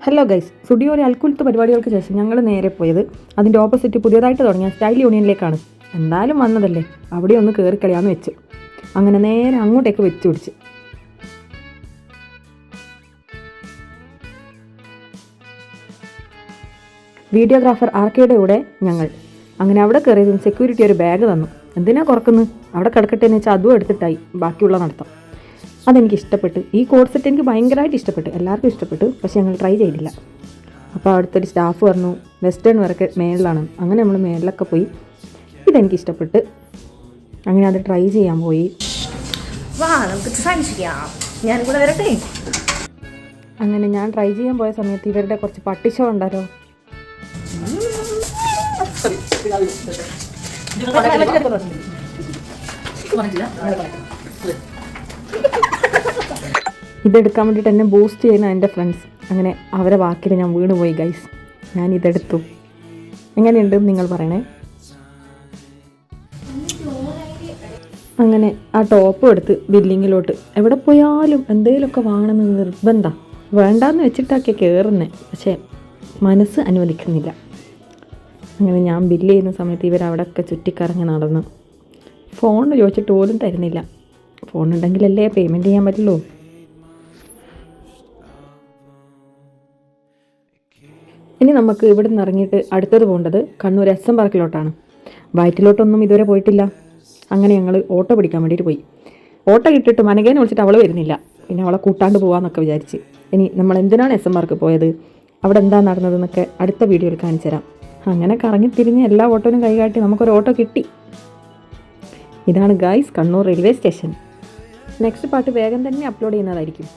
Hello guys, സ്റ്റുഡിയോയിലെ അൽക്കുലത്ത് പരിപാടികൾക്ക് ശേഷം ഞങ്ങൾ നേരെ പോയത് അതിൻ്റെ ഓപ്പോസിറ്റ് പുതിയതായിട്ട് തുടങ്ങിയ സ്റ്റൈൽ യൂണിയനിലേക്കാണ്. എന്തായാലും വന്നതല്ലേ, അവിടെ ഒന്ന് കയറിക്കളിയാന്ന് വെച്ചു. അങ്ങനെ നേരെ അങ്ങോട്ടേക്ക് വെച്ച് പിടിച്ച്. വീഡിയോഗ്രാഫർ ആർക്കയുടെ കൂടെ ഞങ്ങൾ അങ്ങനെ അവിടെ കയറിയതും സെക്യൂരിറ്റി ഒരു ബാഗ് തന്നു. എന്തിനാ കുറക്കുന്നു, അവിടെ കിടക്കട്ടെ എന്ന് വെച്ചാൽ അതും എടുത്തിട്ടായി ബാക്കിയുള്ള നടത്തം. അതെനിക്ക് ഇഷ്ടപ്പെട്ടു. ഈ കോഡ് സെറ്റ് എനിക്ക് ഭയങ്കരമായിട്ട് ഇഷ്ടപ്പെട്ടു, എല്ലാവർക്കും ഇഷ്ടപ്പെട്ടു. പക്ഷെ ഞങ്ങൾ ട്രൈ ചെയ്തില്ല. അപ്പോൾ അടുത്തൊരു സ്റ്റാഫ് പറഞ്ഞു വെസ്റ്റേൺ വർക്ക് മേളിലാണ്. അങ്ങനെ നമ്മൾ മേളിലൊക്കെ പോയി. ഇതെനിക്ക് ഇഷ്ടപ്പെട്ട് അങ്ങനെ അത് ട്രൈ ചെയ്യാൻ പോയി. അങ്ങനെ ഞാൻ ട്രൈ ചെയ്യാൻ പോയ സമയത്ത് ഇവരുടെ കുറച്ച് പട്ടിഷോ ഉണ്ടല്ലോ. ഇതെടുക്കാൻ വേണ്ടിയിട്ട് എന്നെ ബൂസ്റ്റ് ചെയ്യുന്ന എൻ്റെ ഫ്രണ്ട്സ്. അങ്ങനെ അവരെ വാക്കിൽ ഞാൻ വീണുപോയി ഗൈസ്. ഞാൻ ഇതെടുത്തു. എങ്ങനെയുണ്ട് നിങ്ങൾ പറയണേ. അങ്ങനെ ആ ടോപ്പും എടുത്ത് ബില്ലിങ്ങിലോട്ട്. എവിടെ പോയാലും എന്തെങ്കിലുമൊക്കെ വാങ്ങണമെന്ന് നിർബന്ധം. വേണ്ടാന്ന് വെച്ചിട്ടൊക്കെ കയറുന്നേ, പക്ഷേ മനസ്സ് അനുവദിക്കുന്നില്ല. അങ്ങനെ ഞാൻ ബില്ല് ചെയ്യുന്ന സമയത്ത് ഇവരവിടെയൊക്കെ ചുറ്റിക്കറങ്ങി നടന്നു. ഫോൺ ചോദിച്ചിട്ട് പോലും തരുന്നില്ല. ഫോണുണ്ടെങ്കിലല്ലേ പേയ്മെൻറ്റ് ചെയ്യാൻ പറ്റുള്ളൂ. ഇനി നമുക്ക് ഇവിടെ നിന്ന് ഇറങ്ങിയിട്ട് അടുത്തത് പോകേണ്ടത് കണ്ണൂർ SM പാർക്കിലോട്ടാണ്. വയറ്റിലോട്ടൊന്നും ഇതുവരെ പോയിട്ടില്ല. അങ്ങനെ ഞങ്ങൾ ഓട്ടോ പിടിക്കാൻ വേണ്ടിയിട്ട് പോയി. ഓട്ടോ ഇട്ടിട്ട് മനകേനെ വിളിച്ചിട്ട് അവൾ വരുന്നില്ല. പിന്നെ അവളെ കൂട്ടാണ്ട് പോകാമെന്നൊക്കെ വിചാരിച്ച്. ഇനി നമ്മൾ എന്തിനാണ് SM പാർക്ക് പോയത്, അവിടെ എന്താ നടന്നതെന്നൊക്കെ അടുത്ത വീഡിയോയിൽ കാണിച്ചു തരാം. അങ്ങനെ കറങ്ങി തിരിഞ്ഞ് എല്ലാ ഓട്ടോനും കൈകാട്ടി നമുക്കൊരു ഓട്ടോ കിട്ടി. ഇതാണ് guys Kannur railway station. Next part വേഗം തന്നെ അപ്ലോഡ് ചെയ്യുന്നതായിരിക്കും.